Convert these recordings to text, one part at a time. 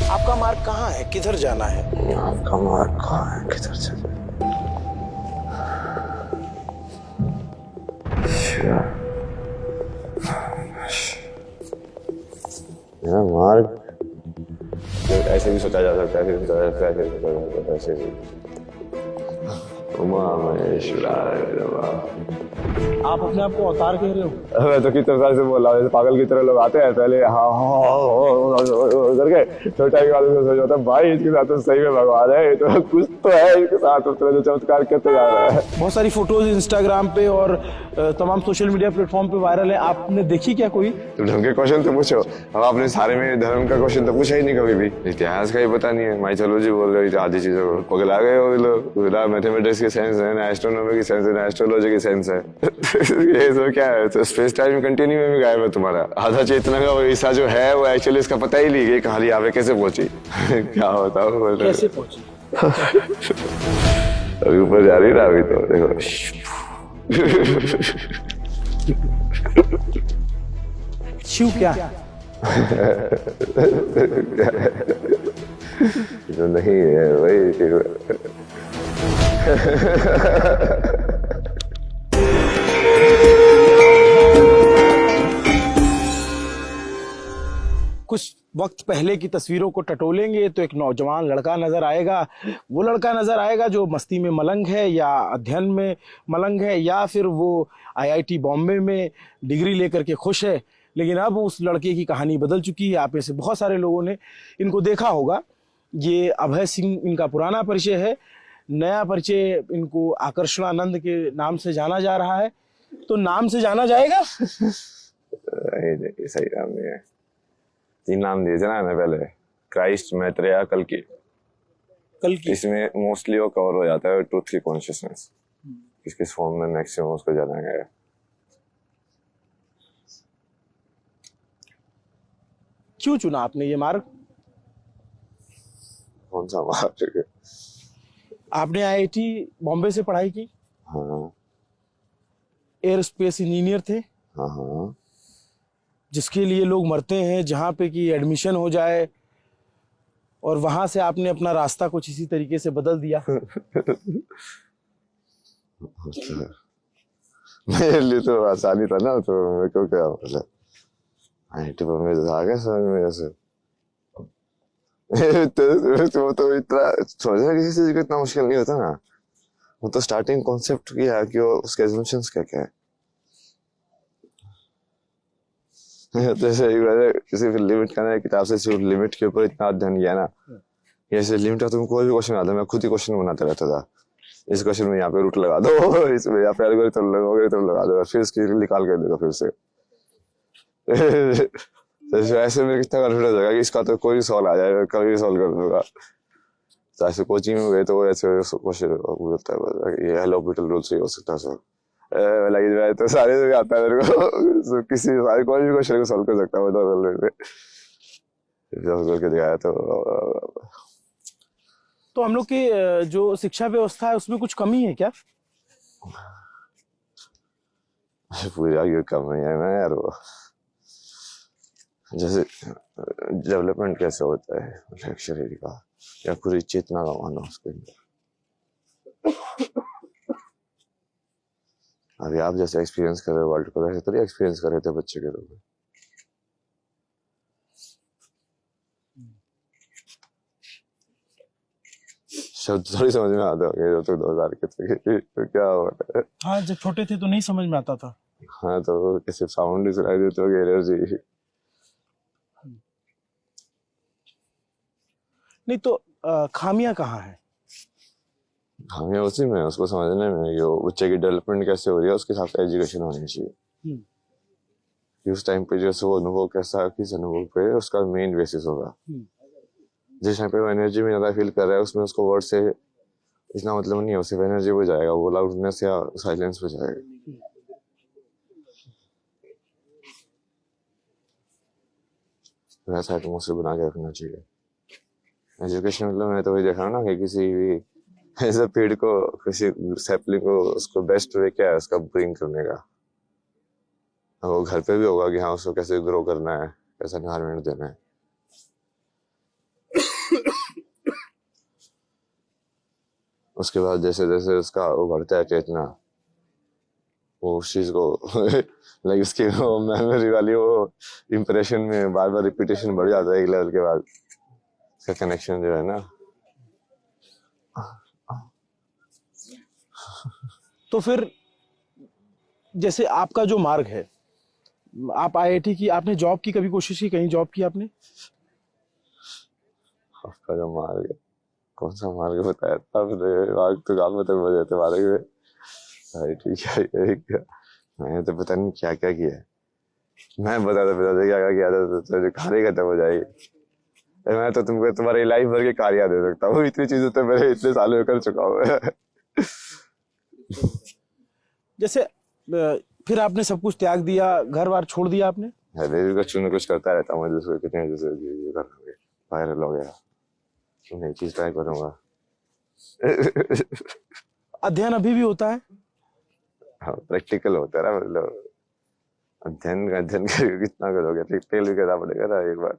आपका मार्ग कहाँ है, किधर जाना है? आपका मार्ग कहाँ है, किधर जाना है? मेरा मार्ग ऐसे भी सोचा जा सकता है, ऐसे भी सोचा जा सकता है, ऐसे भी सोचा जा सकता है, ऐसे भी। उमा महेश्वराय नमः। आप अपने आप को अवतार कह रहे हो? मैं तो कितने साल से बोल रहा हूँ, जैसे पागल की तरह लोग आते हैं पहले करके छोटा ही वाले से सोच होता है भाई इसके साथ तो सही में भगवान है, तो कुछ तो है इसके साथ, उस तरह जो चमत्कार करते जा रहा है। बहुत सारी फोटोज इंस्टाग्राम पे और तमाम सोशल मीडिया प्लेटफॉर्म पे वायरल है, आपने देखी क्या कोई? तुम ढंग के क्वेश्चन तो पूछो, अब आपने सारे में धर्म का क्वेश्चन तो पूछा ही नहीं कभी भी, इतिहास का ही पता नहीं है, माइथोलॉजी बोल रही थी आधी चीजों को, पगला गए हो लोग, मैथमेटिक्स की साइंस है ना, एस्ट्रोनॉमी की साइंस है ना, एस्ट्रोलॉजी की साइंस है। ये सब क्या है, तो स्पेस टाइम कंटिन्यू में गायब है तुम्हारा आधा चेतना का हिस्सा जो है, वो एक्चुअली इसका पता ही नहीं कि कहानी यहाँ पे कैसे पहुंची। क्या होता है कैसे पहुंची? अभी ऊपर जा रही ना, अभी तो देखो। शिव क्या? जो नहीं है वही। कुछ वक्त पहले की तस्वीरों को टटोलेंगे तो एक नौजवान लड़का नजर आएगा। वो लड़का नजर आएगा जो मस्ती में मलंग है या अध्ययन में मलंग है, या फिर वो आईआईटी बॉम्बे में डिग्री लेकर के खुश है। लेकिन अब उस लड़के की कहानी बदल चुकी है। आप में से बहुत सारे लोगों ने इनको देखा होगा। ये अभय सिंह इनका पुराना परिचय है। नया परिचय इनको आकर्षणानंद के नाम से जाना जा रहा है। तो नाम से जाना जाएगा? सही नाम नहीं है, 3 नाम दिए थे ना मैंने पहले, क्राइस्ट, मैत्रेय, कल्कि। इसमें मोस्टली वो कवर हो जाता है ट्रूथ की कॉन्शियसनेस, किस किस फॉर्म में मैक्सिमम उसको जाना गया है। क्यों चुना आपने ये मार्ग? कौन सा मार्ग? आपने आईआईटी बॉम्बे से पढ़ाई की, हाँ एयर स्पेस इंजीनियर थे, हाँ हाँ। जिसके लिए लोग मरते हैं, जहाँ पे कि एडमिशन हो जाए, और वहां से आपने अपना रास्ता कुछ इसी तरीके से बदल दिया। मेरे लिए तो आसानी था ना, तो मेरे को क्या मतलब आईआईटी बॉम्बे से आ गया समझ में ऐसे। तो इतना समझना किसी चीज को इतना मुश्किल नहीं होता ना, वो तो स्टार्टिंग कॉन्सेप्ट किया कि वो उसके एजम्पशंस क्या क्या है। जैसे किसी भी लिमिट का ना, किताब से सिर्फ लिमिट के ऊपर इतना अध्ययन किया ना, जैसे लिमिट का तुम कोई भी क्वेश्चन आता, मैं खुद ही क्वेश्चन बनाता रहता था। इस क्वेश्चन में यहाँ पे रूट लगा दो, इसमें यहाँ पे एल्गोरिथम लगा दो, फिर इसकी निकाल के देगा फिर से। तो ऐसे में कितना कॉन्फिडेंस होगा कि इसका तो कोई सवाल आ जाएगा, कभी भी सॉल्व कर दूंगा। तो ऐसे कोचिंग में गए तो ऐसे क्वेश्चन बोलता है ये हेलो ऑर्बिटल रूल से हो सकता है सर, लगी जाए तो सारे से भी आता है मेरे को, किसी सारे कोई भी क्वेश्चन को सॉल्व कर सकता है मैं तो करके दिखाया। तो हम लोग की जो शिक्षा व्यवस्था है उसमें कुछ कमी है क्या? पूरी आगे कम है ना यार, वो जैसे डेवलपमेंट कैसे होता है शरीर का या पूरी चेतना का मानो उसके अंदर। अभी आप जैसे एक्सपीरियंस कर रहे हो वर्ल्ड को, वैसे थोड़ी एक्सपीरियंस कर रहे थे बच्चे के रूप में। शब्द थोड़ी समझ में आता होगा तो 2000 के थे तो क्या हो रहा है। हाँ, जब छोटे थे तो नहीं समझ में आता था। हाँ तो कैसे साउंड ही सुनाई देते हो, एनर्जी। नहीं तो खामियां कहाँ है? खामियां उसी में, उसको समझने में, ये बच्चे की डेवलपमेंट कैसे हो रही है उसके हिसाब से एजुकेशन होनी चाहिए। उस टाइम पे जैसे वो अनुभव कैसा, किस अनुभव पे उसका मेन बेसिस होगा। जिस टाइम पे वो एनर्जी में ज्यादा फील कर रहा है, उसमें उसको वर्ड से इतना मतलब नहीं है, सिर्फ एनर्जी पे जाएगा, वो लाउडनेस या साइलेंस पे जाएगा। वैसा एटमोसफियर बना के रखना चाहिए। एजुकेशन मतलब मैं तो वही देख रहा हूँ ना कि किसी भी ऐसे पेड़ को, किसी सैपलिंग को, उसको बेस्ट वे क्या है उसका ब्रिंग करने का। वो घर पे भी होगा कि हाँ उसको कैसे ग्रो करना है, कैसा एनवायरनमेंट देना है। उसके बाद जैसे जैसे उसका वो बढ़ता है चेतना, वो उस चीज को लाइक उसकी वो मेमोरी वाली वो इम्प्रेशन में बार बार रिपीटेशन बढ़ जाता है एक लेवल के बाद, उसका कनेक्शन जो है ना। तो फिर जैसे आपका जो मार्ग है, आप आईआईटी की आपने जॉब की, कभी कोशिश की, कहीं जॉब की आपने? आपका जो मार्ग है, कौन सा मार्ग बताया था आपने? मार्ग तो काम तक हो जाते मार्ग में। भाई ठीक है, यही क्या, मैंने तो पता नहीं क्या क्या किया है। मैं बता क्या क्या किया था तो कहानी खत्म हो जाएगी। मैं तो तुमको तुम्हारी लाइफ भर के कार्य दे सकता हूँ, इतनी चीजें तो मेरे इतने सालों में कर चुका हूँ। जैसे फिर आपने सब कुछ त्याग दिया, घर बार छोड़ दिया आपने? अरे भी कुछ न कुछ करता रहता हूँ, जैसे कितने जैसे ये कर लोगे, वायरल हो गया, नई चीज ट्राई करूंगा। अध्ययन अभी भी होता है? हाँ, प्रैक्टिकल होता है ना, मतलब अध्ययन कितना करोगे, प्रैक्टिकल भी करना पड़ेगा ना एक बार।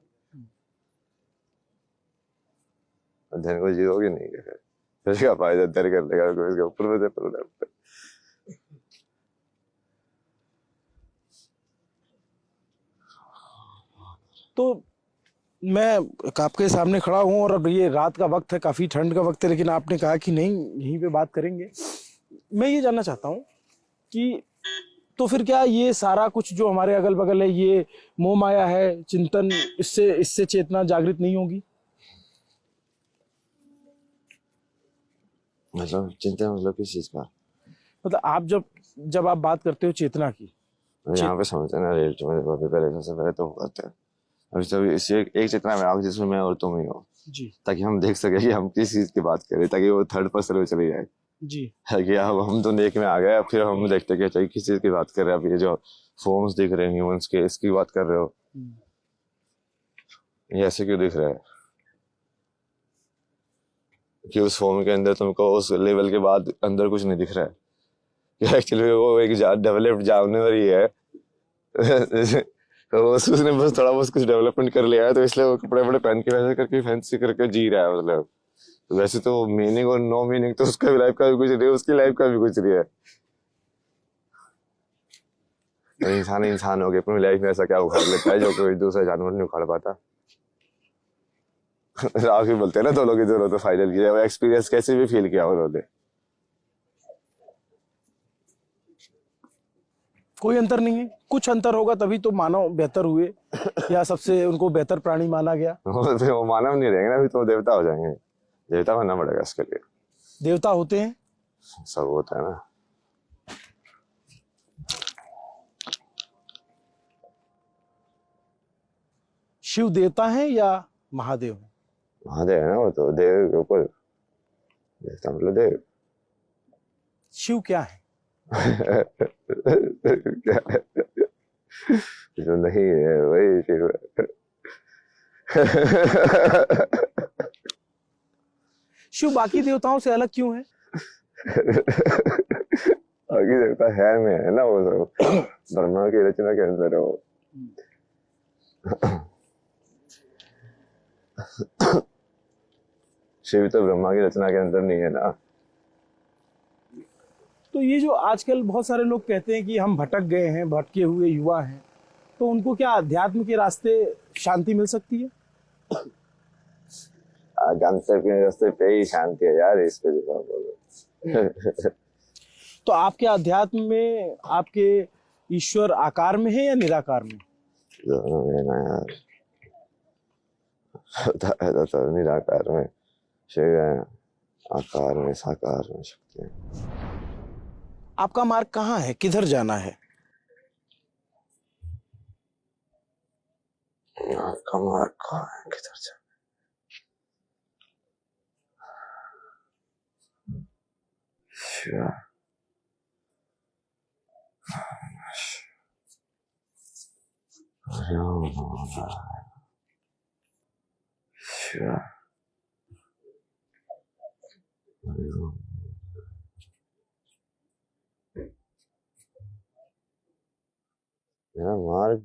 अध्ययन को जीरोगे नहीं फिर क्या फायदा अध्ययन करने का, कोई इसके ऊपर में से पढ़ना। तो मैं आपके सामने खड़ा हूँ और अब ये रात का वक्त है, काफी ठंड का वक्त है, लेकिन आपने कहा कि नहीं, यहीं पे बात करेंगे। मैं ये जानना चाहता हूँ कि तो फिर क्या ये सारा कुछ जो हमारे अगल बगल है, ये मोह माया है, चिंतन, इससे इससे चेतना जागृत नहीं होगी? मतलब चिंता मतलब किस चीज का? मतलब आप जब जब आप बात करते हो चेतना की, यहाँ पे समझते हैं ना, रियलिटी में देखो, अभी पहले सबसे पहले तो वो करते हैं, अभी सब इसी एक चेतना में आओ जिसमें मैं और तुम ही हो, जी ताकि हम देख सके कि हम किस चीज की बात करें, ताकि वो थर्ड पर्सन में चली जाए। जी है कि अब हम तो नेक में आ गए, अब फिर हम देखते हैं कि चाहिए किस चीज की बात कर रहे हैं। अब ये जो फॉर्म्स दिख रहे हैं ह्यूमंस के, इसकी बात कर रहे हो, ये ऐसे क्यों दिख रहा है कि उस फॉर्म के अंदर तुमको उस लेवल के बाद अंदर कुछ नहीं दिख रहा है, कि एक्चुअली वो एक डेवलप्ड जानवर ही है। तो उसने बस थोड़ा बहुत कुछ डेवलपमेंट कर लिया है, तो इसलिए वो कपड़े वपड़े पहन के वैसे करके फैंसी करके जी रहा है, मतलब। तो वैसे तो मीनिंग और नो मीनिंग तो उसका भी लाइफ का भी कुछ नहीं है, उसकी लाइफ का भी कुछ नहीं है। तो इंसान इंसान हो गया, अपनी लाइफ में ऐसा क्या उखाड़ लेता है जो कोई दूसरा जानवर नहीं उखाड़ पाता। आखिर बोलते हैं ना, दोनों की जरूरत है फाइनल की, वो एक्सपीरियंस कैसे भी फील किया उन्होंने। कोई अंतर नहीं है? कुछ अंतर होगा तभी तो मानव बेहतर हुए, या सबसे उनको बेहतर प्राणी माना गया। वो मानव नहीं रहेंगे ना, अभी तो देवता हो जाएंगे, देवता बनना पड़ेगा इसके लिए। देवता होते हैं? सब होता है ना। शिव देवता है या महादेव है? महादेव है ना, वो तो देव के ऊपर, देवता मतलब देव। शिव क्या है? क्या है? जो नहीं है वही शिव है। शिव बाकी देवताओं से अलग क्यों है? बाकी देवता है में है ना, वो सब ब्रह्मा की रचना के अंदर है वो। शिव तो ब्रह्मा की रचना के अंदर नहीं है ना। तो ये जो आजकल बहुत सारे लोग कहते हैं कि हम भटक गए हैं, भटके हुए युवा हैं, तो उनको क्या अध्यात्म के रास्ते शांति मिल सकती है? गंतव्य के रास्ते पे ही शांति है यार, इस पे जो बोलो। तो आपके अध्यात्म में आपके ईश्वर आकार में है या निराकार में? दोनों में ना यार, तो निराकार में शिव है, आकार में साकार में शक्ति है। आपका मार्ग कहाँ है, किधर जाना है? आपका मार्ग कहाँ है, किधर से? शिव शिव मेरा मार्ग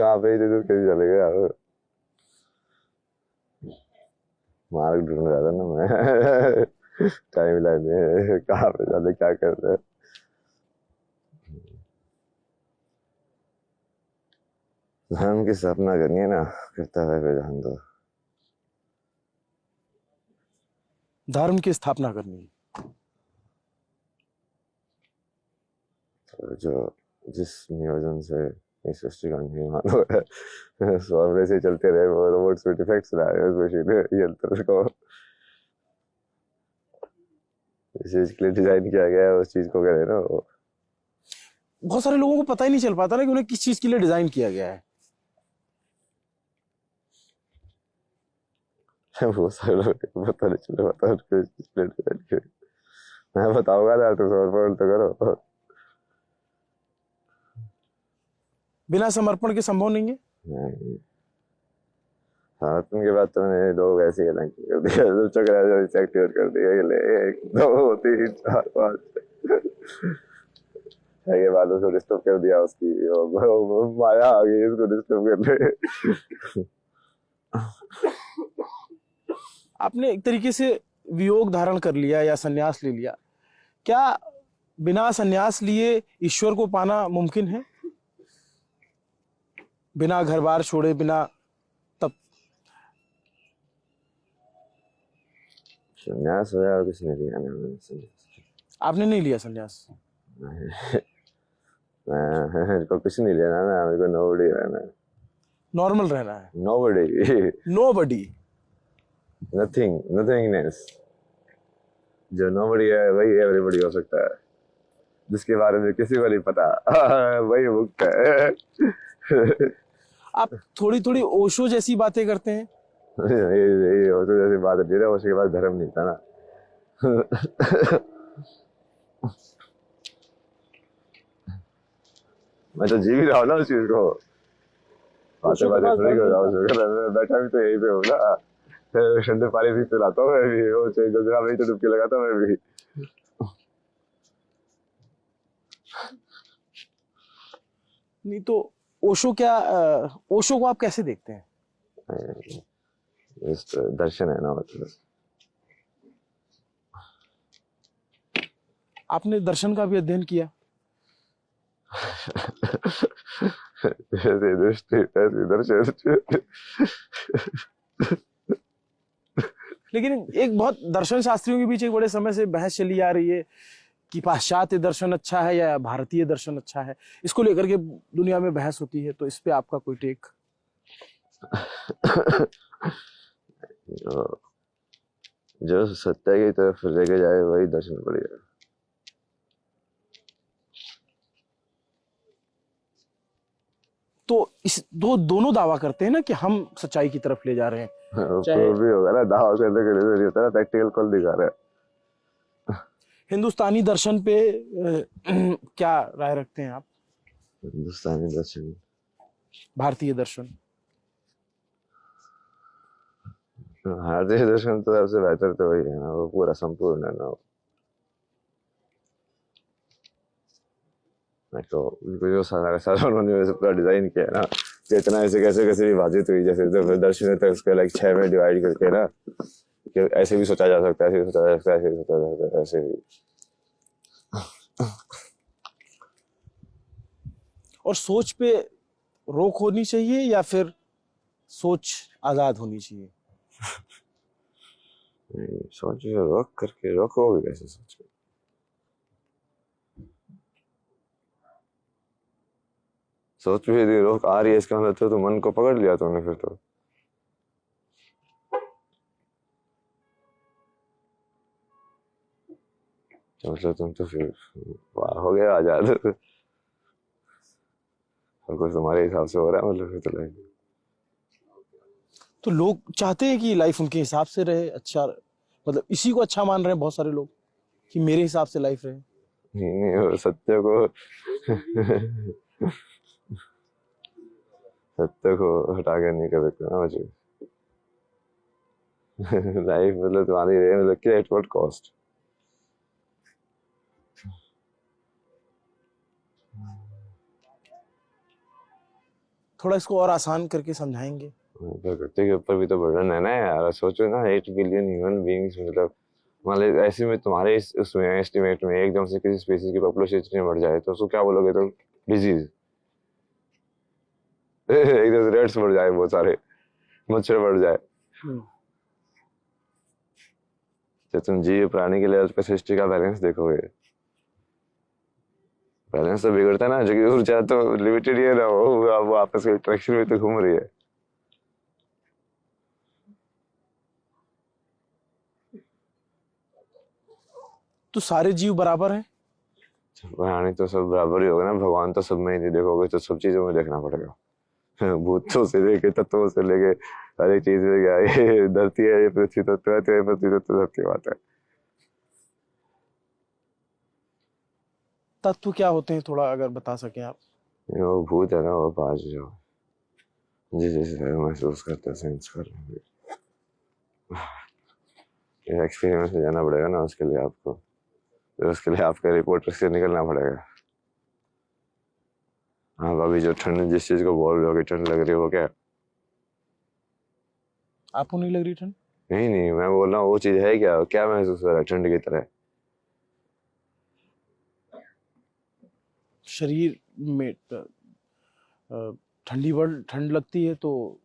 आप इधर कैसे चले गए यार? मार्ग ढूंढ रहा था ना मैं टाइम लाइन में कहाँ पे जाने क्या कर रहे हैं। धर्म की स्थापना करनी है ना, करता है पे ध्यान दो। धर्म की स्थापना करनी है। तो जो जिस नियोजन से इस सृष्टि का निर्माण हुआ है स्वावरे से चलते रहे, वो रोबोट्स में डिफेक्ट्स लाए उस मशीन यंत्र को इस चीज के लिए डिजाइन किया गया है, उस चीज को करे ना वो। बहुत सारे लोगों को पता ही नहीं चल पाता ना कि उन्हें किस चीज के लिए डिजाइन किया गया है। बहुत सारे लोग पता नहीं चल पाता उनको इस चीज के लिए डिजाइन किया। मैं बताऊंगा ना, तो समर्पण तो करो। बिना समर्पण के संभव नहीं है। नहीं, समर्पण के बाद तो मैंने लोग ऐसे ही अलग कर दिया, तो चक्रा जो एक्टिवेट कर दिया, ये ले 1 2 3 4 5 के बाद उसको डिस्टर्ब कर दिया, उसकी वो माया आ गई इसको डिस्टर्ब करने। आपने एक तरीके से वियोग धारण कर लिया या संन्यास ले लिया। क्या बिना संन्यास लिए ईश्वर को पाना मुमकिन है? बिना घर बार छोड़े, बिना तब संन्यास हो जाए और किसी ने लिया नहीं संन्यास। आपने नहीं लिया संन्यास? मेरे को कुछ नहीं लेना ना, मेरे को नोबडी रहना है। नॉर्मल रहना है। Nobody, nobody, nothing, nothingness. जो नोबडी है वही एवरीबॉडी हो सकता है, जिसके बारे में किसी को नहीं पता वही मुक्त है। आप थोड़ी थोड़ी ओशो जैसी बातें करते हैं। ये हो तो जैसी बात है, उसके बाद धर्म नहीं था ना। मैं तो जी भी रहा हूँ ना उस चीज को, बातें बातें थोड़ी कर रहा हूँ। मैं बैठा भी तो यहीं पे हूँ ना, ठंडे पानी भी पिलाता हूँ मैं भी, वो गंगा में तो डुबकी लगाता हूँ मैं भी। नहीं तो ओशो क्या, ओशो को आप कैसे देखते हैं? इस दर्शन है ना, मतलब आपने दर्शन का भी अध्ययन किया? ऐसे दृष्टि ऐसे दर्शन। लेकिन एक बहुत दर्शन शास्त्रियों के बीच एक बड़े समय से बहस चली आ रही है कि पाश्चात्य दर्शन अच्छा है या भारतीय दर्शन अच्छा है। इसको लेकर के दुनिया में बहस होती है, तो इस पे आपका कोई टेक? जो सत्य की तरफ लेके जाए वही दर्शन बढ़िया। तो इस दोनों दावा करते हैं ना कि हम सच्चाई की तरफ ले जा रहे हैं। प्रूव भी होगा ना, दावा करने के लिए नहीं होता ना, प्रैक्टिकल कॉल दिखा रहा है। हिंदुस्तानी दर्शन पे क्या राय रखते हैं आप? हिंदुस्तानी दर्शन, भारतीय दर्शन, भारतीय दर्शन तो सबसे बेहतर तो वही है ना, वो पूरा संपूर्ण है ना। तो जो सारा उन्होंने पूरा डिजाइन किया है ना, चेतना ऐसे कैसे कैसे विभाजित हुई, जैसे दर्शन तक उसके लाइक 6 में डिवाइड करके ना, कि ऐसे भी सोचा जा सकता है, ऐसे भी सोचा जा सकता है, ऐसे भी सोचा जा सकता है, ऐसे भी। और सोच पे रोक होनी चाहिए या फिर सोच आजाद होनी चाहिए? सोच रोक करके रोकोगे कैसे सोच? सोच भी यदि रोक आ रही है इसका मतलब तो मन को पकड़ लिया तुमने फिर तो। मतलब तुम तो फिर हो गया आजाद। और कुछ तुम्हारे हिसाब से हो रहा है, मतलब फिर तो लाइफ। तो लोग चाहते हैं कि लाइफ उनके हिसाब से रहे, अच्छा, मतलब इसी को अच्छा मान रहे हैं बहुत सारे लोग कि मेरे हिसाब से लाइफ रहे। नहीं, वो सत्य को सत्य को हटा के नहीं कर सकते ना मुझे। लाइफ मतलब तुम्हारी रहे, मतलब कि एट व्हाट कॉस्ट। थोड़ा इसको और आसान करके समझाएंगे? प्रकृति के ऊपर भी तो बर्डन है ना यार। सोचो ना 8 बिलियन ह्यूमन बींग्स, मतलब मान लो ऐसे में तुम्हारे उसमें एस्टिमेट में एकदम से किसी स्पीसीज की पॉपुलेशन इतनी बढ़ जाए तो उसको क्या बोलोगे? तो डिजीज। एकदम से रेट्स बढ़ जाए, बहुत सारे मच्छर बढ़ जाए। तो तुम जीव प्राणी के लेवल पे सृष्टि का बैलेंस देखोगे, बैलेंस तो बिगड़ता ना। जो कि ऊर्जा तो लिमिटेड ही है ना, वो आपस में इंटरेक्शन में तो घूम रही है। तो सारे जीव बराबर हैं? प्राणी तो सब बराबर ही होगा ना, भगवान तो सब में ही नहीं देखोगे तो सब चीजों में देखना पड़ेगा। भूतों से लेके तत्वों से लेके हर एक चीज में क्या ये धरती है, ये पृथ्वी तत्व है, तो ये पृथ्वी तत्व सबकी बात है। तत्व क्या होते हैं, थोड़ा अगर बता सकें आप? ये वो भूत है ना, वो पांच जो जिस जिस महसूस करते हैं, सेंस कर रहे हैं। ये एक्सपीरियंस में जाना पड़ेगा ना उसके लिए आपको, तो उसके लिए आपके रिपोर्टर से निकलना पड़ेगा। हाँ भाभी, जो ठंड जिस चीज को बोल रहे हो कि ठंड लग रही है, वो क्या है? आपको नहीं लग रही ठंड? नहीं नहीं, मैं बोल रहा हूँ वो चीज है क्या? क्या महसूस हो रहा है ठंड की तरह? शरीर में ठंड लगती है तो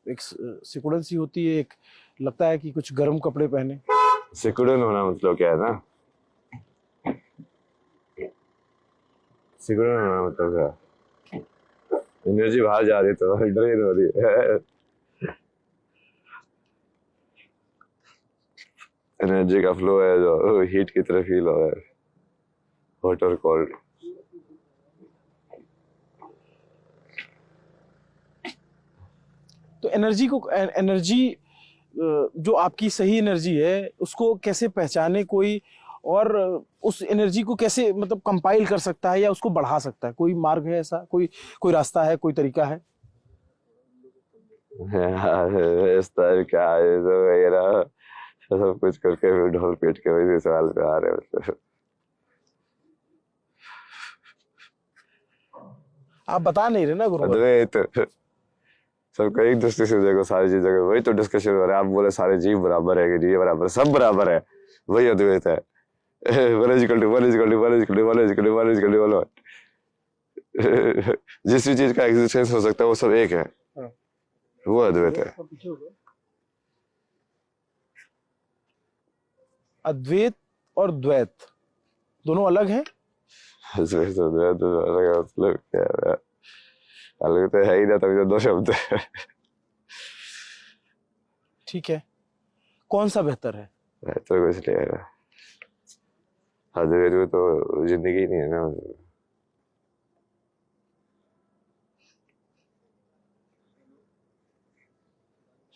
एक सिकुड़न सी होती है, एक लगता है कि कुछ गर्म कपड़े पहने। सिकुड़न होना मतलब क्या है ना? सिकुड़न होना मतलब क्या? एनर्जी बाहर जा रही है तो ड्रेन हो रही है। एनर्जी का फ्लो है जो हीट की तरह फील हो रहा है, हॉट और कोल्ड। तो एनर्जी जो आपकी सही एनर्जी है उसको कैसे पहचाने कोई, और उस एनर्जी को कैसे मतलब कंपाइल कर सकता है या उसको बढ़ा सकता है? कोई मार्ग है ऐसा, कोई कोई रास्ता है, कोई तरीका है? यार इस तरह क्या है तो वगैरह सब कुछ करके फिर ढोल पीट के वही सवाल पे आ रहे हैं मतलब। आप बता नहीं रहे ना गुरुवर। अद्वैत, सबका एक दृष्टि से देखो, सारी चीजों का वही तो डिस्कशन हो रहा है। आप बोले सारे जीव बराबर है कि जीव बराबर, सब बराबर है, वही अद्वैत है। जिस भी चीज का एग्जिस्टेंस हो सकता है वो सब एक है, वो अद्वैत है। अद्वैत और द्वैत दोनों अलग हैं? अद्वैत और द्वैत अलग मतलब क्या है? अलग तो है ही ना, तभी तो दो शब्द है। ठीक है, कौन सा बेहतर है? तो कुछ नहीं है, अद्वैत में तो जिंदगी नहीं है ना।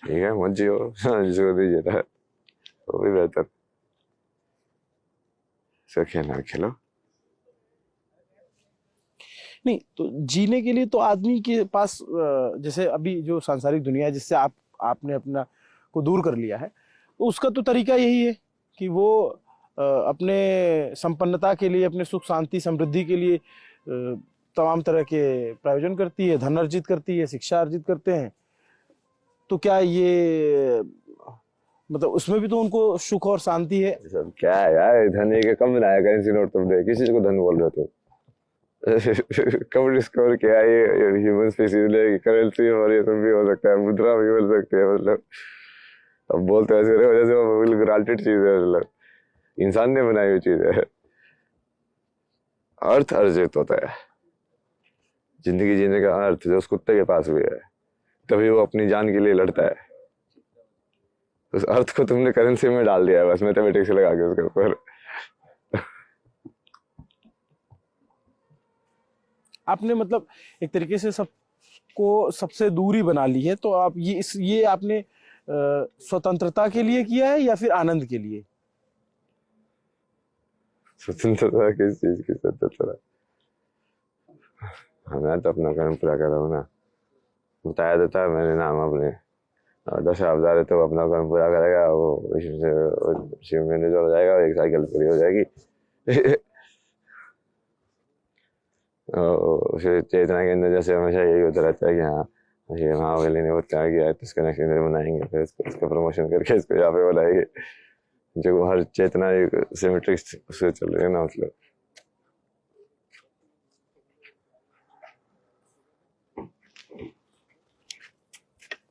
ठीक है, मत जियो, जियो दीजिए ना, वो भी बेहतर। इसका खेलना खेलो। नहीं तो जीने के लिए तो आदमी के पास जैसे अभी जो सांसारिक दुनिया है जिससे आपने अपना को दूर कर लिया है, तो उसका तो तरीका यही है कि वो अपने संपन्नता के लिए, अपने सुख शांति समृद्धि के लिए तमाम तरह के प्रायोजन करती है, धन अर्जित करती है, शिक्षा अर्जित करते हैं। तो क्या ये मतलब उसमें भी तो उनको सुख और शांति है? सब क्या है यार, धन एक कम बनाया करेंसी नोट तुमने, किसी को धन बोल रहे हो तुम? कब डिस्कवर किया ये ह्यूमन स्पीसीज ने करेंसी और ये सब भी हो सकता है, मुद्रा भी बन सकती है। मतलब अब बोलते ऐसे रहे वजह से वो बिल्कुल ग्रांटेड चीज है, मतलब इंसान ने बनाई हुई चीज है। अर्थ अर्जित होता है, जिंदगी जीने का अर्थ जो उस कुत्ते के पास भी है, तभी वो अपनी जान के लिए लड़ता है। उस अर्थ को तुमने करेंसी में डाल दिया है बस, मैथमेटिक्स लगा के उसके ऊपर। आपने मतलब एक तरीके से सबको सबसे दूरी बना ली है। तो आप ये आपने स्वतंत्रता के लिए किया है या फिर आनंद के लिए? स्वतंत्रता किस चीज की स्वतंत्रता? मैं तो अपना कर्म पूरा कर रहा हूँ ना, बताया देता है मैंने नाम अपने, और 10 अवतार है तो अपना कर्म पूरा करेगा, वो शिव मैनेजर हो जाएगा, एक साइकिल पूरी हो जाएगी। चेतना के अंदर जैसे हमेशा यही होता रहता है कि हाँ ये महाबली ने वो क्या किया है तो इसका नेक्स्ट ईयर बनाएंगे, फिर इसका प्रमोशन करके इसको यहाँ पे बुलाएंगे। जो हर चेतना एक सिमेट्रिक से चल रही है ना, मतलब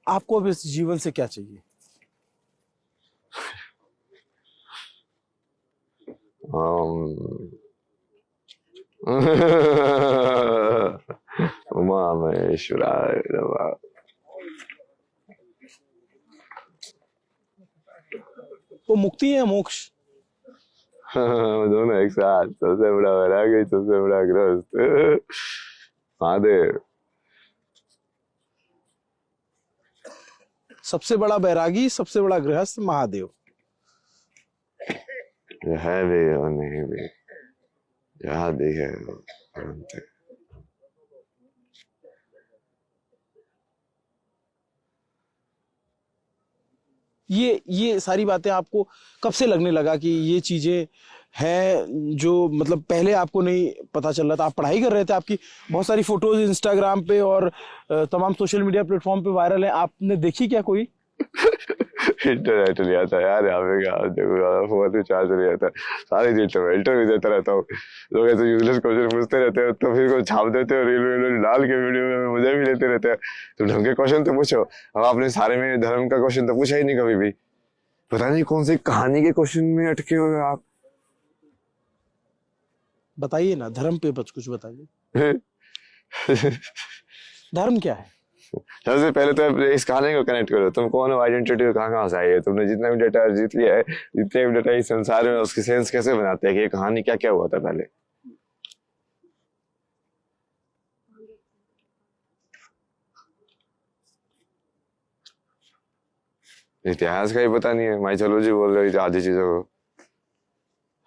आपको अब इस जीवन से क्या चाहिए? उमा महेश्वराय नमः। वो मुक्ति है मोक्ष? दोनों एक साथ, सबसे बड़ा वैरागी, सबसे बड़ा ग्रस्त महादेव। सबसे बड़ा बैरागी, सबसे बड़ा गृहस्थ महादेव। जो है भी और नहीं भी, जहाँ भी है वो अनंत है। ये सारी बातें आपको कब से लगने लगा कि ये चीजें हैं, जो मतलब पहले आपको नहीं पता चल रहा था? आप पढ़ाई कर रहे थे, आपकी बहुत सारी फोटोज इंस्टाग्राम पे और तमाम सोशल मीडिया प्लेटफॉर्म पे वायरल है, आपने देखी क्या कोई? इंटरनेट नहीं आता यार, यहाँ पे क्या देखो, फोन पे चार्ज नहीं आता, सारी चीज तो मैं इंटरव्यू देता रहता हूँ। लोग ऐसे यूजलेस क्वेश्चन पूछते रहते हैं तो फिर को छाप देते हैं, रील वील डाल के वीडियो में मुझे भी लेते रहते हैं। तो ढंग के क्वेश्चन तो पूछो। अब आपने सारे में धर्म का क्वेश्चन तो पूछा ही नहीं कभी भी, पता नहीं कौन सी कहानी के क्वेश्चन में अटके हुए आप। बताइए ना, धर्म पे कुछ बताइए। धर्म क्या है? सबसे पहले तो इस कहानी को कनेक्ट करो, तुम कौन हो, आइडेंटिटी कहाँ से आई है, तुमने जितना भी डेटा जीत लिया है, जितने भी डेटा इस संसार में, उसकी सेंस कैसे बनाते हैं कि ये कहानी क्या क्या हुआ था पहले। इतिहास का ही पता नहीं है, माइथोलॉजी बोल रही थी आधी चीजों को।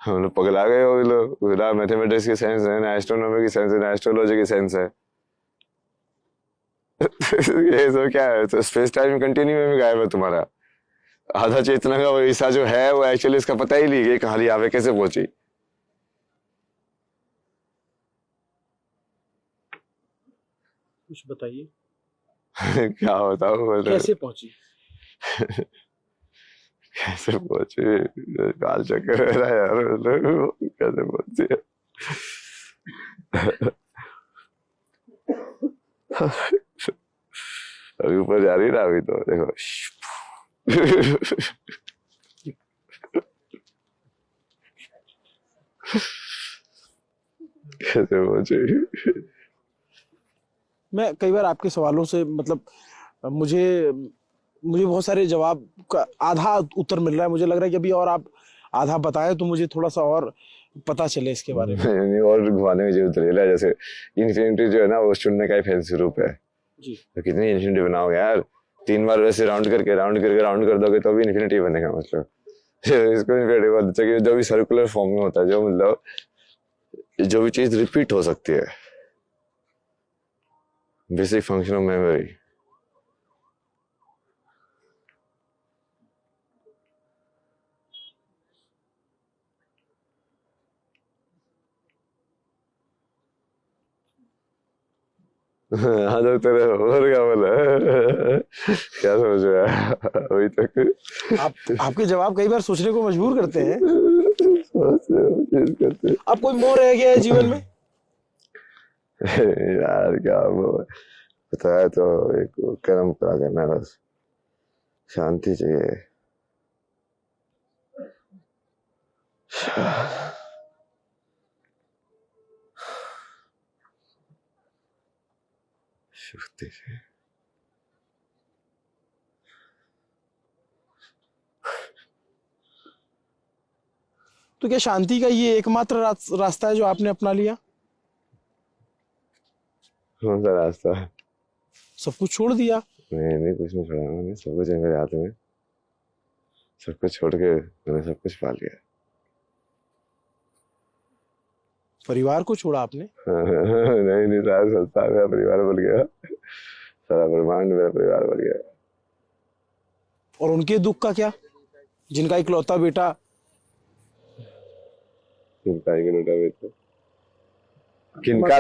हम लोग पगला गए हो, लोग ना मैथमेटिक्स की साइंस है, ना एस्ट्रोनॉमी की साइंस है, ना एस्ट्रोलॉजी की साइंस है। ये सब क्या है? तो स्पेस टाइम कंटिन्यू में गायब है तुम्हारा। आधा चेतना का वो हिस्सा जो है वो एक्चुअली इसका पता ही नहीं कि कहानी यहाँ पे कैसे पहुंची। कुछ बताइए। क्या बताओ, कैसे पहुंची? कैसे पहुंची, काल चक्कर है यार, कैसे पहुंची अभी ऊपर जा रही ना, अभी तो देखो। कैसे पहुंची? मैं कई बार आपके सवालों से मतलब मुझे बहुत सारे जवाब का आधा उत्तर मिल रहा है। मुझे लग रहा है कि अभी और आप आधा बताएं तो मुझे थोड़ा सा और पता चले इसके बारे में। नहीं, और घुमाने की जरूरत नहीं है। जैसे इन्फिनिटी जो है ना, वो शून्य का ही फैंसी रूप है जी। तो कितनी इन्फिनिटी बनाओगे यार? 3 बार वैसे राउंड राउंड कर दोगे तो भी इन्फिनिटी बनेगा। मतलब इसको इन्फिनिटी बोलते हैं कि जो भी सर्कुलर फॉर्म में होता है, जो मतलब जो भी चीज रिपीट हो सकती है, बेसिक फंक्शन ऑफ मेमोरी। हाँ तो तेरे और क्या बोला, क्या समझ रहा है अभी तक? आपके जवाब कई बार सोचने को मजबूर करते हैं। करते अब कोई मोह रह गया है जीवन में? यार क्या पता है, तो एक कर्म करा करना, बस शांति चाहिए। शुक्ति से तो क्या शांति का ये एकमात्र रास्ता है जो आपने अपना लिया? कौन सा रास्ता? सब कुछ छोड़ दिया? नहीं, कुछ नहीं छोड़ा मैंने, सब कुछ है मेरे हाथ में। सब कुछ छोड़ के मैंने सब कुछ पा लिया। परिवार को छोड़ा आपने? नहीं, सारा संसार मेरा परिवार बन गया, सारा ब्रह्मांड मेरा परिवार बन गया। और उनके दुख का क्या, जिनका इकलौता बेटा? किनका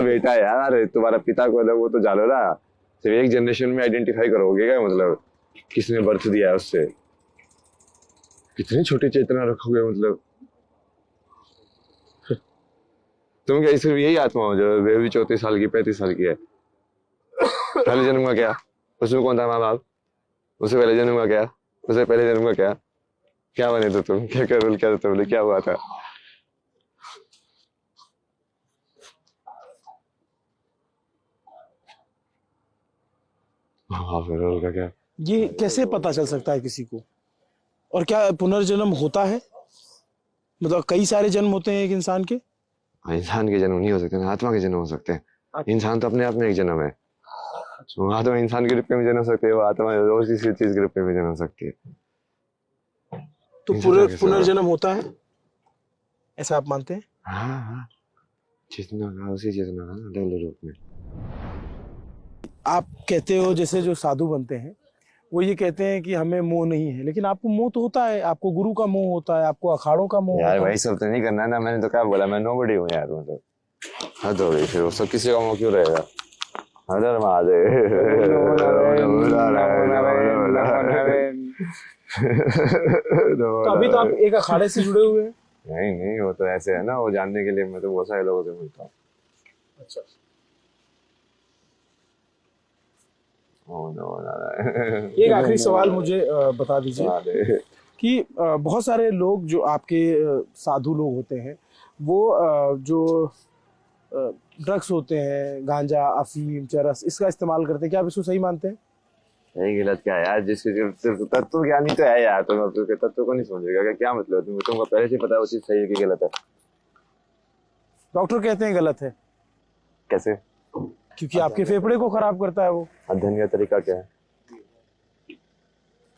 बेटा यार? तुम्हारा पिता को वो तो जानो ना, सिर्फ एक जनरेशन में आइडेंटिफाई करोगे क्या, मतलब किसने बर्थ दिया है उससे, कितनी छोटी चेतना रखोगे, मतलब तुम क्या सिर्फ यही आत्मा हो जो वे भी 34 साल की 35 साल की है। पहले जन्म का क्या, उसमें कौन था माँ बाप, उससे पहले जन्म का क्या, उससे पहले जन्म का क्या, क्या बने थे तुम, क्या कर क्या था, बोले क्या हुआ था। हाँ फिर और का क्या। ये कैसे पता चल सकता है किसी को? और क्या पुनर्जन्म होता है? मतलब कई सारे जन्म होते हैं एक इंसान के? इंसान के जन्म नहीं हो सकते ना, आत्मा के जन्म हो सकते हैं। इंसान तो अपने आप में एक जन्म है, वो आत्मा इंसान के रूप में भी जन्म सकती है, वो आत्मा और किसी चीज के रूप में भी जन्म सकती है। तो पुनर्जन्म होता है, ऐसा आप मानते हैं? हाँ हाँ, चेतना का उसी चेतना का अलग अलग रूप में। आप कहते हो जैसे जो साधु बनते हैं वो ये कहते हैं कि हमें मोह नहीं है, लेकिन आपको मोह तो होता है, आपको गुरु का मोह होता है, आपको अखाड़ों का मोह यार होता वही सब तो नहीं करना है ना, मैंने तो क्या बोला, मैं नोबडी हूँ यार, मतलब हद हो गई, फिर वो सब किसी का मोह क्यों रहेगा। हर महादेव। तो अभी तो आप एक अखाड़े से जुड़े हुए हैं। नहीं नहीं, वो तो ऐसे है ना, वो जानने के लिए मैं तो बहुत सारे लोगों से मिलता हूँ। अच्छा। एक आखिरी सवाल मुझे बता दीजिए कि बहुत सारे लोग जो आपके साधु लोग होते हैं वो जो ड्रग्स होते हैं, गांजा, अफीम, चरस, इसका इस्तेमाल करते हैं, क्या आप इसको सही मानते हैं? सही गलत क्या है यार, जिसके तत्व ज्ञानी तो है यार, तुम अपने तत्व को नहीं समझेगा क्या, क्या मतलब तुमको पहले से पता है वो चीज सही है कि गलत है। डॉक्टर कहते हैं गलत है, कैसे? क्योंकि आपके फेफड़े को खराब करता है वो। अध्ययन का तरीका क्या है,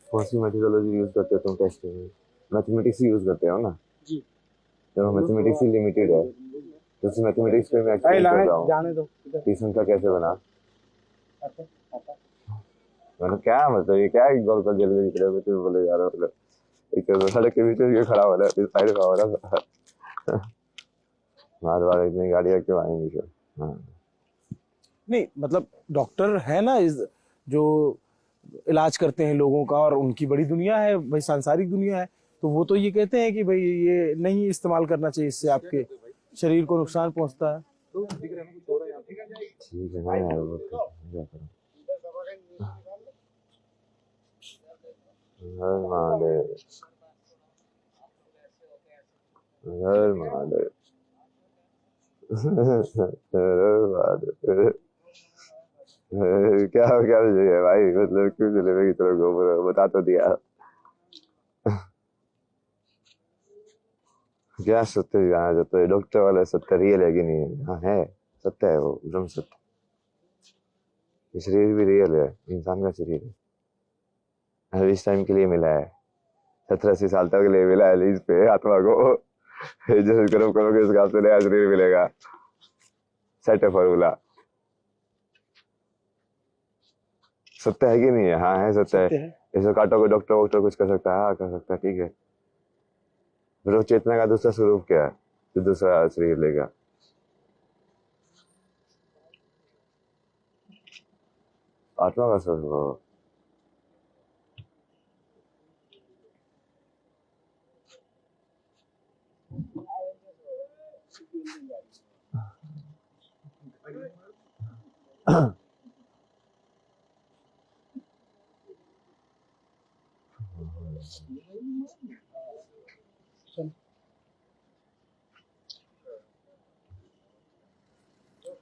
कौन सी मेथोडोलॉजी यूज करते हो तुम टेस्ट में, मैथमेटिक्स ही यूज करते हो ना जी, तो मैथमेटिक्स ही लिमिटेड है, तो उस मैथमेटिक्स पे मैं एक्सप्लेन कर रहा हूँ, जाने दो कि संख्या कैसे बना, मतलब क्या, मतलब ये क्या गोल गोल जल्दी की तरह तुम बोले जा रहे हो, मतलब एक तो सड़क के बीच में ये खड़ा हो रहा है, फिर साइड का हो रहा है, बार बार इतनी गाड़ियां क्यों आएंगी फिर। हाँ नहीं, मतलब डॉक्टर है ना जो इलाज करते हैं लोगों का, और उनकी बड़ी दुनिया है भाई, सांसारिक दुनिया है, तो वो तो ये कहते हैं कि भाई ये नहीं इस्तेमाल करना चाहिए, इससे आपके शरीर को नुकसान पहुंचता है। ठीक है ना यार, वो तो क्या करूं। हर महादेव, हर महादेव, हर महादेव। क्या क्या है भाई, मतलब क्यों जलेबे की तरह घूम, बता तो दिया। क्या सत्य जाना चाहते हो, डॉक्टर वाला सत्य रियल है कि नहीं है? हाँ है, सत्य है, वो ब्रह्म सत्य। ये शरीर भी रियल है, इंसान का शरीर है, अभी इस टाइम के लिए मिला है, 70-80 साल तक के लिए मिला है लीज पे आत्मा को, जैसे कर्म करोगे उसके हिसाब से नया शरीर मिलेगा, सेट है फॉर्मूला। सत्य है कि नहीं है? हाँ है, सत्य है। ऐसे काटोगे डॉक्टर वॉक्टर कुछ कर सकता है? हाँ कर सकता है, ठीक है, फिर वो चेतना का दूसरा स्वरूप क्या है जो दूसरा शरीर लेगा? आत्मा का स्वरूप।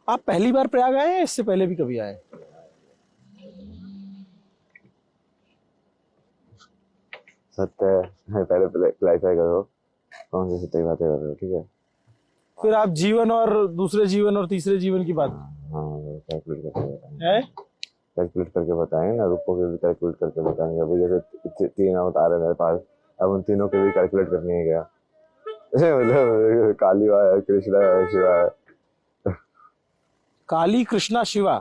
आप पहली बार प्रयाग आए हैं, इससे पहले भी कभी आए? सत्य है, पहले क्लैरिफाई करो कौन सी सत्य की बातें कर रहे हो, ठीक है? फिर आप जीवन और दूसरे जीवन और तीसरे जीवन की बात हाँ कैलकुलेट करके बताएंगे, है? कैलकुलेट करके बताएंगे ना, रूपों के भी कैलकुलेट करके बताएंगे। अभी जैसे 3 अवतार है मेरे पास, अब उन तीनों के भी कैलकुलेट करनी है क्या? मतलब काली है, कृष्णा है, शिवा है। काली, कृष्णा, शिवा।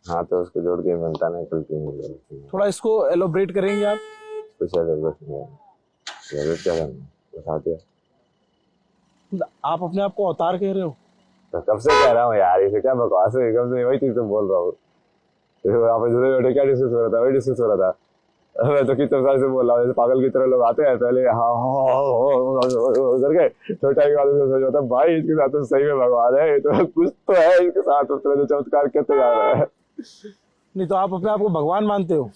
हाँ तो उसको जोड़ के मिलता नहीं, कल क्यों मिल जाएगा? थोड़ा इसको एलोब्रेट करेंगे आप? कुछ एलोब्रेट नहीं है, एलोब्रेट क्या करना, बता दिया। आप अपने आप को अवतार कह रहे हो? तो कब से कह रहा हूँ यार, इसे क्या बकवास है, कब से वही चीज तो बोल रहा हूँ। तो आप इधर बैठे क्या डिस्कस हो रहा था, वही डिस्कस हो रहा था। मैं तो कितने साल से बोल रहा हूँ, जैसे पागल की तरह लोग आते हैं पहले हाँ करके, थोड़ा टाइम बाद उसको सोच होता भाई इसके साथ तो सही में भगवान है, ये तो कुछ तो है इसके साथ, उसने जो चमत्कार करते जा रहा है। नहीं तो आप अपने आप को भगवान मानते हो?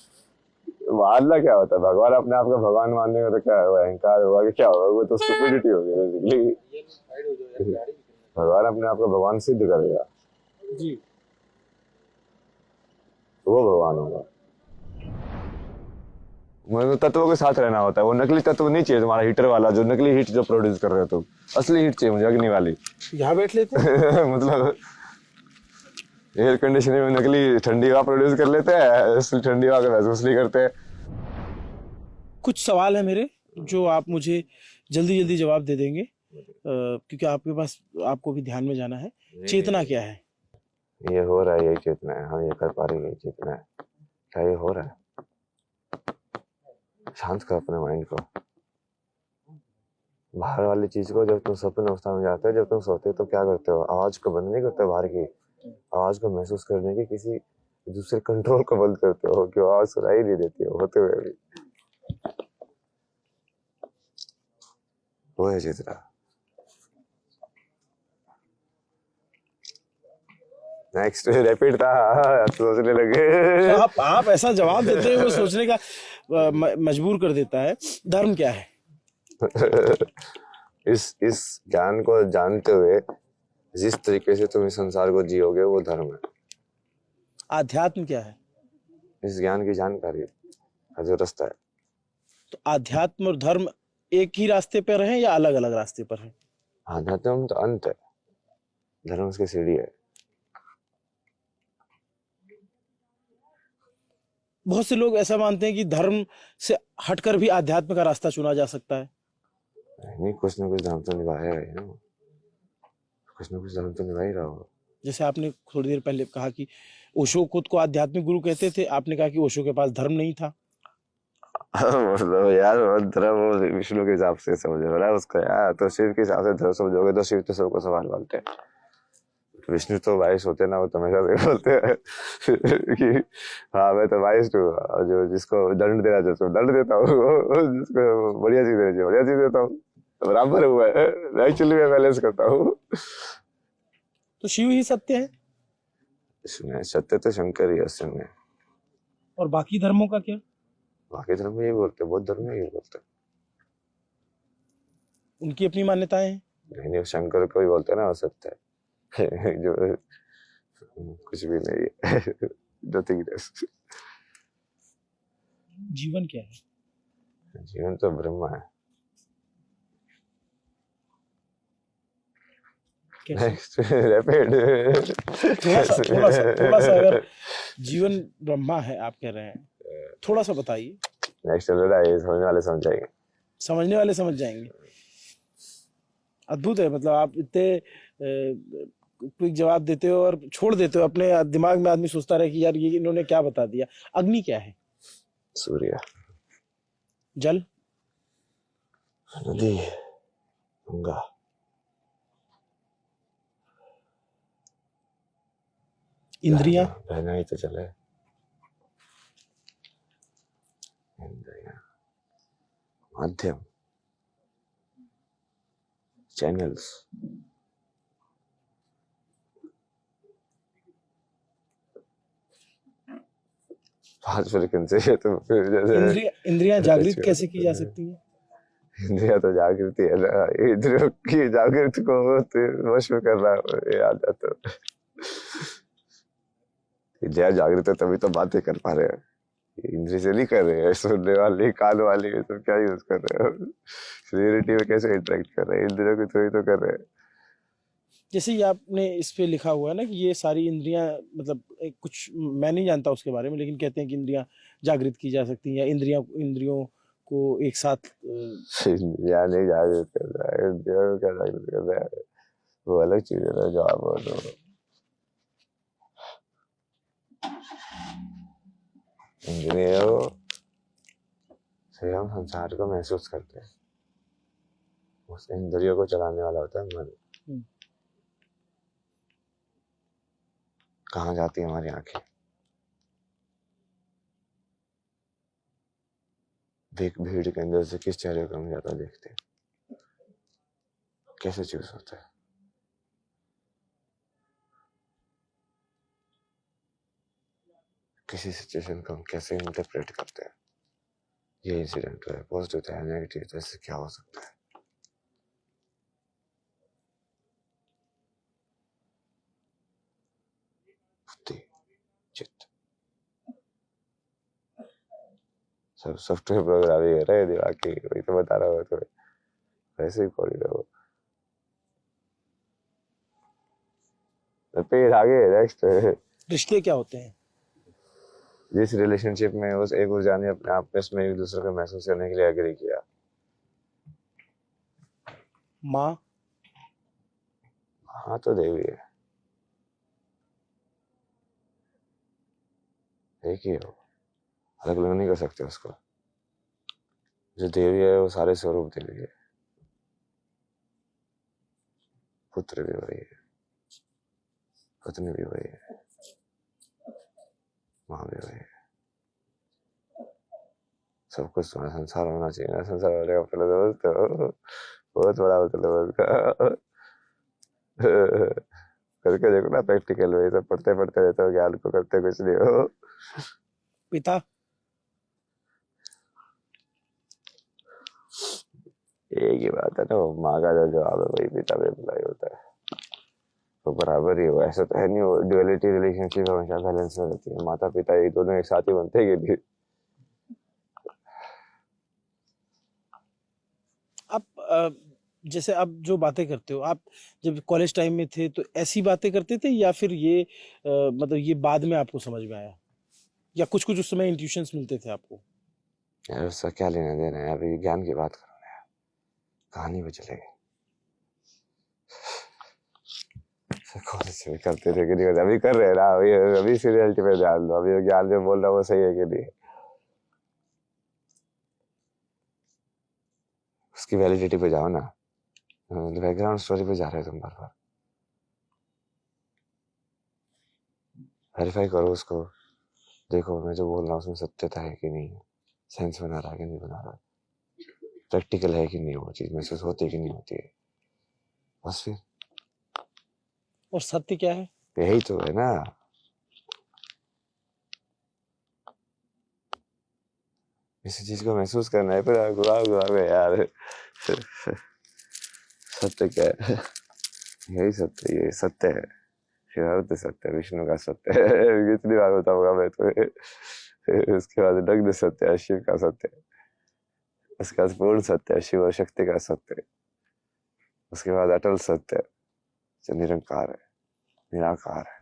मानना क्या होता है, भगवान अपने आप को भगवान मानने में तो क्या हुआ, अहंकार हुआ कि क्या हुआ, वो तो स्टुपिडिटी हो गई बेसिकली। भगवान अपने आप को भगवान सिद्ध करेगा, जी। वो भगवान होगा। मुझे तत्वों के साथ रहना होता है, वो नकली तत्व नहीं चाहिए तुम्हारा हीटर वाला, जो नकली हीट जो प्रोड्यूस कर रहे हो तुम, असली हीट चाहिए मुझे, अग्नि वाली। यहाँ बैठ लेते हैं। मतलब एयर कंडीशनिंग में नकली ठंडी हवा प्रोड्यूस कर लेते हैं, असली ठंडी हवा का महसूस नहीं करते। कुछ सवाल है मेरे जो आप मुझे जल्दी जल्दी जवाब दे देंगे, क्योंकि आपके पास, आपको भी ध्यान में जाना है। चेतना क्या है? ये हो रहा है, यही चेतना है। हम ये कर पा रहे हैं, यही चेतना है। क्या ये हो रहा है? शांत कर अपने माइंड को। बाहर वाली चीज को, जब तुम स्वप्न अवस्था में जाते हो, जब तुम सोते हो तो क्या करते हो, आवाज को बंद नहीं करते, बाहर की आवाज को महसूस करने की किसी दूसरे कंट्रोल को बंद करते हो कि आवाज सुनाई नहीं देती हो होते हुए भी। वो है चेतना। नेक्स्ट रैपिड था, सोचने लगे। आप ऐसा जवाब देते हैं वो सोचने का मजबूर कर देता है। धर्म क्या है? इस ज्ञान को जानते हुए जिस तरीके से तुम इस संसार को जियोगे वो धर्म है। आध्यात्म क्या है? इस ज्ञान की जानकारी का जो रास्ता है। तो आध्यात्म और धर्म एक ही रास्ते पर हैं या अलग अलग रास्ते पर हैं? आध्यात्म तो अंत है, धर्म उसकी सीढ़ी है। बहुत से लोग ऐसा मानते हैं कि धर्म से हटकर भी आध्यात्म का रास्ता चुना जा सकता है। नहीं, कुछ ना कुछ धर्म तो निभाया है ना, कुछ ना कुछ धर्म तो निभा ही रहा होगा। जैसे आपने थोड़ी देर पहले कहा कि ओशो खुद को आध्यात्मिक गुरु कहते थे, आपने कहा कि ओशो के पास धर्म नहीं था। मतलब यार धर्म वो विष्णु के हिसाब से समझ रहा है उसका यार, तो शिव के हिसाब से धर्म समझोगे तो शिव तो सबको सवाल बोलते हैं। विष्णु तो वाइस होते ना, वो तो हमेशा से बोलते हैं कि हाँ मैं तो वाइस हूँ, जो जिसको दंड देना चाहिए उसको दंड देता हूँ, जिसको बढ़िया चीज देना चाहिए बढ़िया चीज देता हूँ, बराबर हुआ है। एक्चुअली मैं बैलेंस करता हूँ। तो शिव ही सत्य है इसमें सत्य तो शंकर ही है उसमें। और बाकी धर्मों का क्या? बाकी धर्म में यही बोलते, बौद्ध धर्म में यही बोलते। उनकी अपनी मान्यताएं हैं। नहीं, शंकर को ही बोलते ना वो सत्य है। जो कुछ भी नहीं है। नथिंगनेस। जीवन क्या है? जीवन तो ब्रह्म है। Next rapid. थोड़ा सा अगर जीवन ब्रह्मा है आप कह रहे हैं, थोड़ा सा बताइए। नेक्स्ट चल रहा है, समझने वाले समझ जाएंगे। समझने वाले समझ जाएंगे। अद्भुत है, मतलब आप इतने क्विक जवाब देते हो और छोड़ देते हो, अपने दिमाग में आदमी सोचता रहे कि यार ये इन्होंने क्या बता दिया। अग्नि क्या है? सूर्य। जल? नदी, गंगा। इंद्रियां? बहना ही तो चले। इंद्रियां, माध्यम, चैनल्स। पांच फ्रीक्वेंसी है तो फिर जैसे इंद्रियां जागृत कैसे की जा सकती है? इंद्रिया तो जागृति है ना, इंद्रियों की जागृति को वश में कर रहा है ये आदत। इंद्रिया जागृत है तभी तो बातें कर पा रहे हैं, इंद्रिय से नहीं कर रहे हैं। सुनने वाली कान वाली तो क्या यूज कर रहे हो, रियलिटी में कैसे इंटरेक्ट कर रहे हैं, इंद्रियों की थ्रू ही तो कर रहे हैं। जैसे ये आपने इस पे लिखा हुआ है ना कि ये सारी इंद्रियां, मतलब कुछ मैं नहीं जानता उसके बारे में, लेकिन कहते हैं कि इंद्रियां जागृत की जा सकती हैं या इंद्रियों को एक साथ इंद्रिया नहीं जागृत कर रहा है, इंद्रियों को क्या जागृत कर रहा है, वो अलग चीज है ना जो आप बोल रहे हो। इंद्रियों से हम संसार को महसूस करते हैं, उस इंद्रियों को चलाने वाला होता है मन। कहाँ जाती है हमारी आंखें, भीड़ के अंदर से किस चेहरे को हम ज्यादा देखते हैं? कैसे चूज होता है? किसी सिचुएशन को हम कैसे इंटरप्रेट करते हैं? ये इंसिडेंट है, पॉजिटिव था, नेगेटिव था, इससे क्या हो सकता है? बुद्धि, चित्त, सब सॉफ्टवेयर प्रोग्रामिंग है रहे दिमाग की, वही तो बता रहा हूँ तुम्हें। वैसे ही पढ़ी रहो। फिर आगे नेक्स्ट, रिश्ते क्या होते हैं? जिस रिलेशनशिप में उस एक ऊर्जा ने अपने आपस में एक दूसरे को महसूस करने के लिए एग्री किया। माँ? हाँ तो देवी है, एक ही हो, अलग अलग नहीं कर सकते उसको। जो देवी है वो सारे स्वरूप देवी है। पुत्र भी वही है, पत्नी भी वही है, माँ भी वही है। सब कुछ तुम्हारा संसार होना चाहिए ना। संसार होने का पहले दोस्त बहुत बड़ा मतलब उसका। करके देखो ना प्रैक्टिकल में, सब पढ़ते पढ़ते रहते हो, ज्ञान को करते कुछ नहीं हो। पिता? एक ही बात है ना, वो माँ का जो जवाब है वही पिता में अप्लाई होता है, तो बराबर ही हो। ऐसा तो है नहीं, वो ड्युअलिटी रिलेशनशिप हमेशा बैलेंस में रहती है। माता पिता ये दोनों एक साथ ही बनते हैं कि नहीं? आप जैसे आप जो बातें करते हो, आप जब कॉलेज टाइम में थे तो ऐसी बातें करते थे, या फिर ये मतलब ये बाद में आपको समझ में आया, या कुछ कुछ उस समय इंट्यूशंस मिलते थे आपको? यार उसका क्या लेना देना है, अभी ज्ञान की बात करो ना यार, कहानी पे चलेगी। कौन से करते थे कि नहीं, अभी कर रहे हैं ना, अभी सीरियलिटी पे ध्यान दो। अभी ज्ञान जो बोल रहा है वो सही है कि नहीं, उसकी वैलिडिटी पे जाओ ना। बैकग्राउंड स्टोरी पे जा रहे हो तुम बार बार। वेरीफाई करो उसको, देखो मैं जो बोल रहा हूँ उसमें सत्यता है कि नहीं, सेंस बना रहा है कि नहीं बना रहा, प्रैक्टिकल है कि नहीं, वो चीज महसूस होती है कि नहीं होती है। बस फिर। और सत्य क्या है? यही तो है ना, इसी चीज को महसूस करना है। फिर गुआ में यार सत्य क्या है? यही सत्य, ये सत्य है, शिवार्थ सत्य, विष्णु का सत्य है। कितनी बार बताऊंगा मैं तुम्हें। उसके बाद नग्न सत्य है, शिव का सत्य है। उसके बाद पूर्ण सत्य है, शिव और शक्ति का सत्य है। उसके बाद अटल सत्य है, जो निरंकार है, निराकार है।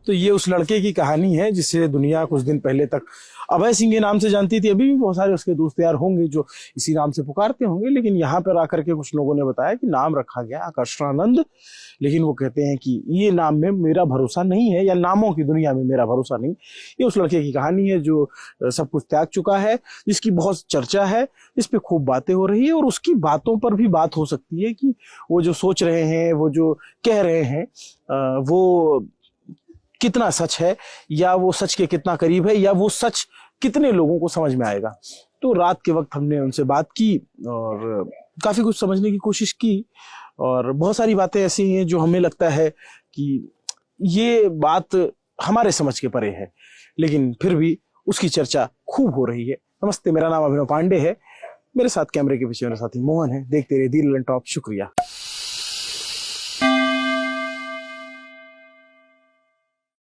तो ये उस लड़के की कहानी है जिसे दुनिया कुछ दिन पहले तक अभय सिंह के नाम से जानती थी। अभी भी बहुत सारे उसके दोस्त यार होंगे जो इसी नाम से पुकारते होंगे, लेकिन यहाँ पर आकर के कुछ लोगों ने बताया कि नाम रखा गया आकर्षणानंद, लेकिन वो कहते हैं कि ये नाम में मेरा भरोसा नहीं है, या नामों की दुनिया में मेरा भरोसा नहीं। ये उस लड़के की कहानी है जो सब कुछ त्याग चुका है, जिसकी बहुत चर्चा है, इस पे खूब बातें हो रही है, और उसकी बातों पर भी बात हो सकती है कि वो जो सोच रहे हैं, वो जो कह रहे हैं, वो कितना सच है, या वो सच के कितना करीब है, या वो सच कितने लोगों को समझ में आएगा। तो रात के वक्त हमने उनसे बात की और काफी कुछ समझने की कोशिश की, और बहुत सारी बातें ऐसी हैं जो हमें लगता है कि ये बात हमारे समझ के परे है, लेकिन फिर भी उसकी चर्चा खूब हो रही है। नमस्ते, मेरा नाम अभिनव पांडे है, मेरे साथ कैमरे के पीछे मेरे साथी मोहन है। देखते रहिए दी ललन टॉप। शुक्रिया।